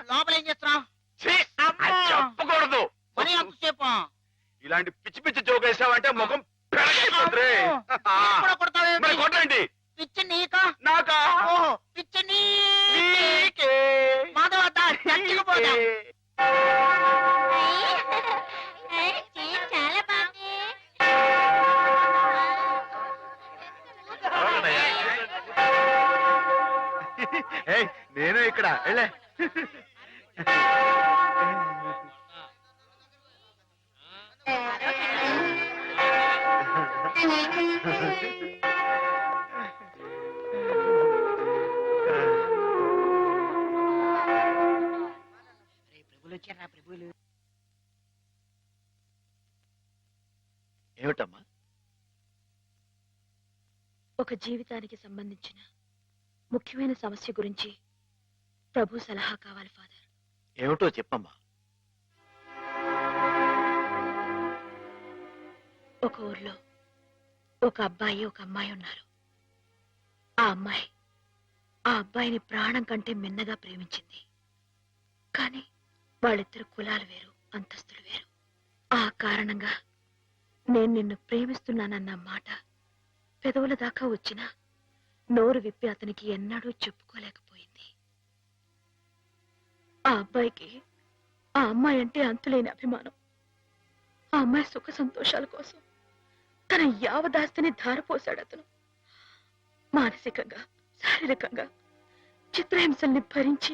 లోపల ఏం చేస్తున్నావు? చెప్పకూడదు. మరి అంతసేపు ఇలాంటి పిచ్చి పిచ్చి జోక్ వేసావంటే ముఖం కొట్టండి. పిచ్చి నీకా నాకా? ఓహో పిచ్చి నీకే. మాధవ చచ్చిపోతా. చాలా బాగుంది. నేను ఇక్కడ వెళ్ళే. ప్రభులు వచ్చారా? ప్రభులు ఏమిటమ్మా? ఒక జీవితానికి సంబంధించిన ముఖ్యమైన సమస్య గురించి ప్రభు సలహా కావాలి ఫాదర్. ఏమిటో చెప్పమ్మా. ఒక ఊర్లో ఒక అబ్బాయి ఒక అమ్మాయి ఉన్నారు. ఆ అమ్మాయి ఆ అబ్బాయిని ప్రాణం కంటే మిన్నగా ప్రేమించింది. కానీ వాళ్ళిద్దరు కులాలు వేరు, అంతస్తులు వేరు. ఆ కారణంగా నేను నిన్ను ప్రేమిస్తున్నానన్న మాట పెదవుల దాకా వచ్చినా నోరు విప్పి అతనికి ఎన్నడూ చెప్పుకోలేకపోయింది. ఆ అబ్బాయికి ఆ అమ్మాయి అంటే అంతులేని అభిమానం. ఆ అమ్మాయి సుఖ సంతోషాల కోసం తన యావదాస్తిని ధారపోశాడు అతను. మానసికంగా శారీరకంగా చిత్రహింసల్ని భరించి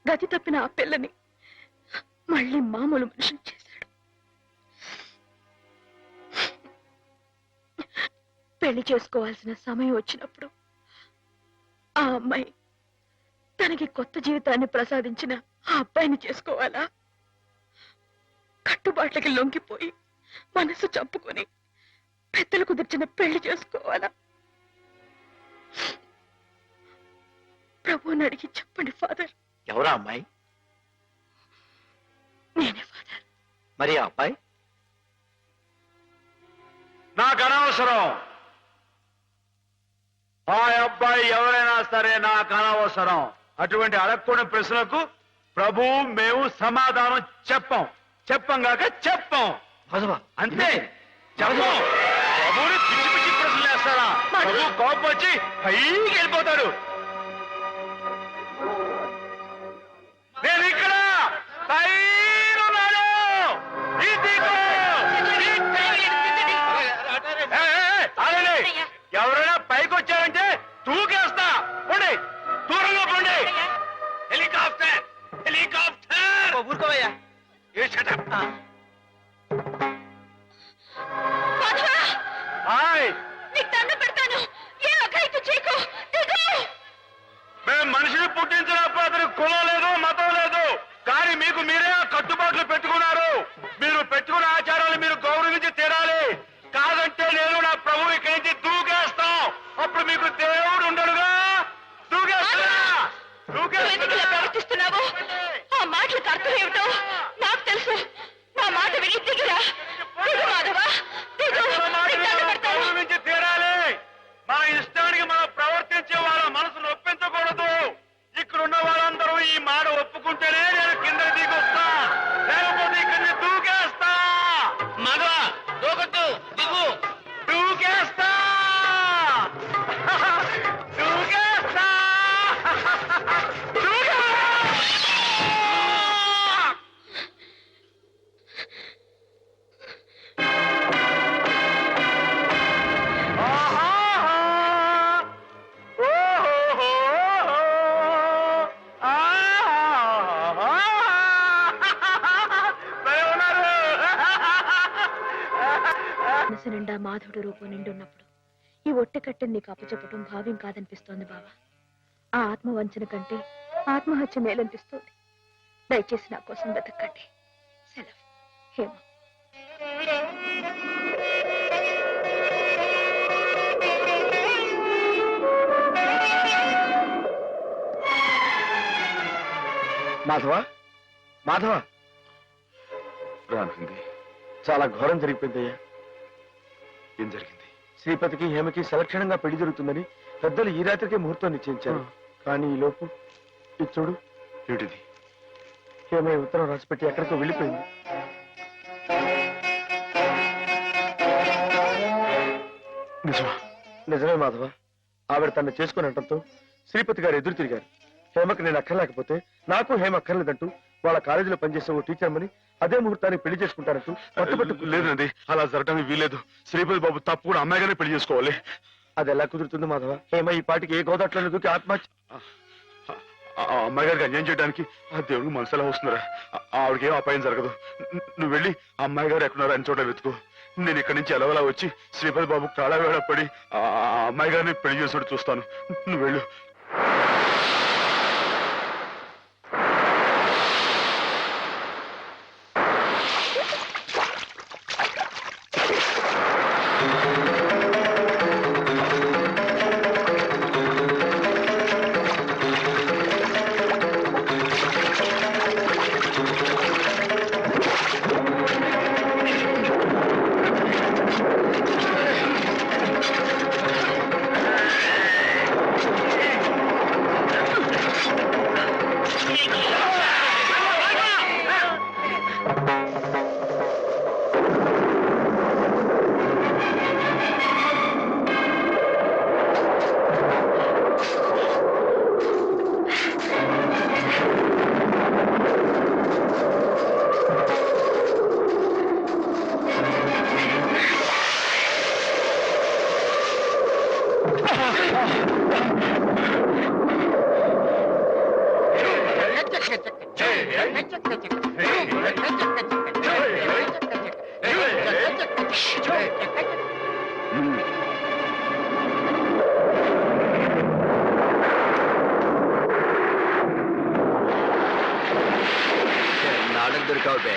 గతి తప్పిన ఆ పిల్లని మళ్ళీ మామూలు మనిషిని చేశాడు. పెళ్లి చేసుకోవాల్సిన సమయం వచ్చినప్పుడు ఆ అమ్మాయి తనకి కొత్త జీవితాన్ని ప్రసాదించిన ఆ అబ్బాయిని చేసుకోవాలా? కట్టుబాట్లకి లొంగిపోయి మనసు చంపుకొని పెద్దలు కుదిర్చిన పెళ్లి చేసుకోవాలా? ప్రభువుని అడిగి చెప్పండి ఫాదర్. ఎవరా అమ్మాయి? నేనే ఫాదర్. మరి ఆ అబ్బాయి? నాకు అనవసరం. ఆ అబ్బాయి ఎవరైనా సరే నాకు అనవసరం. అటువంటి అడగకూడని ప్రశ్నలకు ప్రభు మేము సమాధానం చెప్పంగాక చెప్పం. అంతే చెప్పం. ప్రభుని పిచ్చి పిచ్చి ప్రశ్నలు వేస్తారా? ప్రభు కోపం వచ్చి పైకి వెళ్ళిపోతాడు. నేను ఇక్కడ పైనున్నాను. ఎవరైనా పైకి వచ్చారంటే తూకేస్తా. పోండి, దూరంగా పోండి. Helicopter helicopter. ఊరుకోవయ్యా. మేము మనిషిని పుట్టించినప్పుడు అతనికి కులం లేదు, మతం లేదు. కానీ మీకు మీరే కట్టుబాట్లు పెట్టుకున్నారు. మీరు పెట్టుకున్న ఆచారాలు మీరు గౌరవించి తీరాలి. కాదంటే నేను నా ప్రభు ఇక్కడి నుంచి దూకేస్తాం. అప్పుడు మీకు దేవుడు ఉండడుగా. ప్రవర్తిస్తున్నావు. ఆ మాటలకు అర్థం ఏమిటో నాకు తెలుసు. నా మాట విని దిగిరా. గౌరవించి తీరాలి. మన ఇష్టానికి మనం ప్రవర్తించే వాళ్ళ మనసు నొప్పించకూడదు. ఇక్కడున్న వాళ్ళందరూ ఈ మాట ఒప్పుకుంటేనే నేను కింద దిగొస్తా, లేకపోతే ఇక్కడిని దూకేస్తా. మాధవ దూకొద్దు, దిగు. దూకేస్తా దూకేస్తా. మనసు నిండా మాధవుడు రూపం నిండున్నప్పుడు ఈ ఒట్టె కట్టెని నీకు అప్పచెప్పటం భావ్యం కాదనిపిస్తోంది బావా. ఆ ఆత్మవంచన కంటే ఆత్మహత్య మేలనిపిస్తోంది. దయచేసి నా కోసం వెతకండి. సెలవు. హేమ. మాధవ మాధవ రానుంది. చాలా ఘోరం జరిగిపోయిందయ్యా. ఏం జరిగింది? శ్రీపతికి హేమకి సలక్షణంగా పెళ్లి జరుగుతుందని పెద్దలు ఈ రాత్రికే ముహూర్తం నిశ్చయించారు. కానీ ఈ లోపు ఇది చూడు, ఏమిటిది? ఏమై ఉత్తరం రాసిపెట్టి ఎక్కడికో వెళ్ళిపోయింది. నిజమా? నిజమే మాధవ. ఆవిడ తను చేసుకుని అంటంతో శ్రీపతి గారు ఎదురు తిరిగారు. హేమకి నేను అక్కర్లేకపోతే నాకు హేమ అక్కర్లేదంటూ వాళ్ళ కాలేజీలో పనిచేసే ఓ టీచర్మని అదే ముహూర్తానికి పెళ్లి చేసుకుంటారంటూ పట్టుబట్టు. లేదండి, అలా జరగడానికి వీలేదు. శ్రీపతి బాబు తప్పు కూడా అమ్మాయిగానే పెళ్లి చేసుకోవాలి. అది ఎలా కుదురుతుంది మాధవ? హేమ ఈ పాటికి ఏ గోదాట్లను దూకి ఆత్మహత్య. ఆ అమ్మాయి గారికి అన్యాయం చేయడానికి ఆ దేవుడికి మనసు ఎలా వస్తున్నారా? ఆవిడకి ఏం అపాయం జరగదు. నువ్వు వెళ్ళి ఆ అమ్మాయి గారు ఎక్కడున్నారా అని చోట వెతుకు. నేను ఇక్కడి నుంచి ఎలవలా వచ్చి శ్రీపతి బాబు కాళవేళ పడి ఆ అమ్మాయి గారిని పెళ్లి చేసుకుంటూ చూస్తాను. నువ్వు వెళ్ళు. నాడకు దొరికావు బే.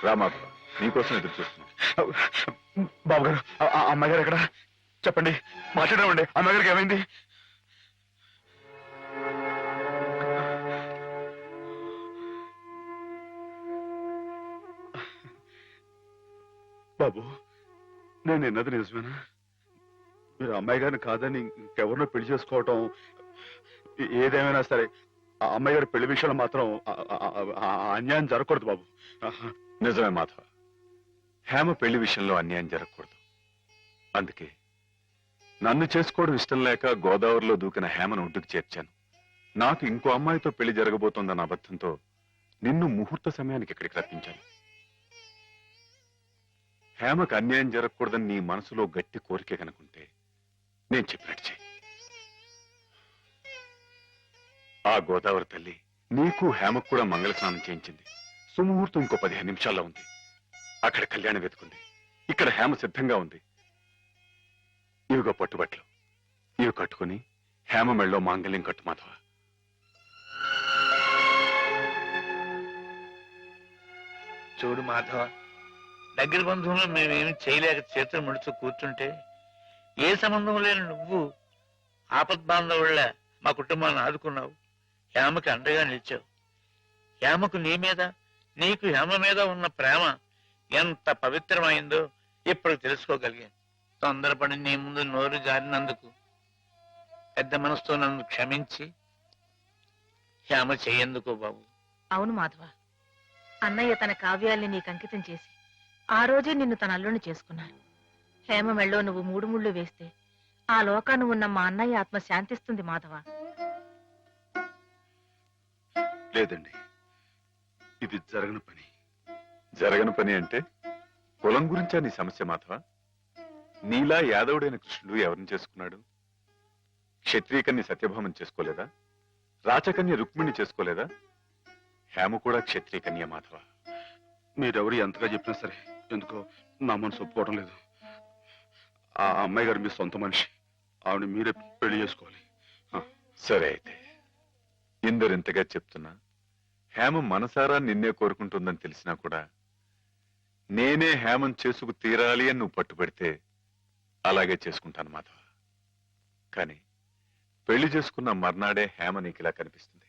రామా, నీకోసం ఎదురు చూస్తున్నాను. బాబు గారు, ఆ అమ్మాయి గారు ఎక్కడ? చెప్పండి, మాట్లాడమండి. అమ్మాయి గారికి ఏమైంది? బాబు, నేను విన్నది నిజమేనా? మీరు అమ్మాయి గారిని కాదని ఇంకెవరినో పెళ్లి చేసుకోవటం, ఏదేమైనా సరే ఆ అమ్మాయి గారి పెళ్లి విషయంలో మాత్రం అన్యాయం జరగకూడదు బాబు. నిజమే మాధవ, హేమ పెళ్లి విషయంలో అన్యాయం జరగకూడదు. అందుకే నన్ను చేసుకోవడం ఇష్టం లేక గోదావరిలో దూకిన హేమను ఒడ్డుకు చేర్చాను. నాకు ఇంకో అమ్మాయితో పెళ్లి జరగబోతోందన్న అబద్ధంతో నిన్ను ముహూర్త సమయానికి ఇక్కడికి రప్పించాను. హేమకు అన్యాయం జరగకూడదని నీ మనసులో గట్టి కోరిక కనుకుంటే నేను చెప్పినట్టు చెయ్యి. ఆ గోదావరి తల్లి నీకు హేమకు కూడా మంగళ స్నానం చేయించింది. సుముహూర్తం ఇంకో 15 నిమిషాల్లో ఉంది. అక్కడ కళ్యాణం వెతుకుంది, ఇక్కడ హేమ సిద్ధంగా ఉంది. ఇవిగో పట్టుబట్లు, ఇవి కట్టుకుని హేమ మెళ్ళలో మాంగళ్యం కట్టు మాధవ. చూడు మాధవ, దగ్గర బంధువులు మేమేమి చేయలేక చేతులు ముడుచు కూర్చుంటే ఏ సంబంధం లేని నువ్వు ఆపద్బాంధవుళ్ళ మా కుటుంబాన్ని ఆదుకున్నావు. హేమకి అండగా నిలిచావు. హేమకు నీ మీద, నీకు హేమ మీద ఉన్న ప్రేమ ఎంత పవిత్రమైందో ఇప్పుడు తెలుసుకోగలిగాను. తొందరపడి నీ ముందు నోరు జారినందుకు పెద్ద మనసుతో నన్ను క్షమించి హేమ చెయ్యేందుకు బాబు. అవును మాధవ, అన్నయ్య తన కావ్యాల్ని నీకు అంకితం చేసి ఆ రోజే నిన్ను తన అల్లుని చేసుకున్నారు. హేమ మెళ్ళో నువ్వు 3 ముళ్ళు వేస్తే ఆ లోకాను ఉన్న మా అన్నయ్య ఆత్మ శాంతిస్తుంది మాధవ. లేదండి, ఇది జరగని పని. జరగని పని అంటే కులం గురించా నీ సమస్య మాధవ? నీలా యాదవుడైన కృష్ణుడు ఎవరిని చేసుకున్నాడు? క్షత్రియకన్య సత్యభామం చేసుకోలేదా? రాచకన్య రుక్మిణి చేసుకోలేదా? హేమ కూడా క్షత్రియకన్య మాధవ. మీరెవరు ఎంతగా చెప్పినా సరే ఎందుకో నా మనసు ఒప్పుకోవడం లేదు. ఆ అమ్మాయి గారు మీ సొంత మనిషి, ఆవిడ మీరే పెళ్లి చేసుకోవాలి. సరే అయితే, ఇందరింతగా చెప్తున్నా హేమ మనసారా నిన్నే కోరుకుంటుందని తెలిసినా కూడా నేనే హేమం చేసుకు తీరాలి అని నువ్వు పట్టుబడితే అలాగే చేసుకుంటాను మాధవ. కానీ పెళ్లి చేసుకున్న మర్నాడే హేమ నీకు ఇలా కనిపిస్తుంది.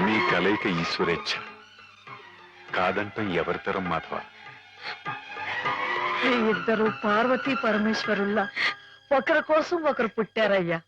మీ కలయిక ఈశ్వరేచ్ఛ, కాదంటం ఎవరితరం మాధవ? ఇద్దరు పార్వతీ పరమేశ్వరుల్లా ఒకరి కోసం ఒకరు పుట్టారయ్యా.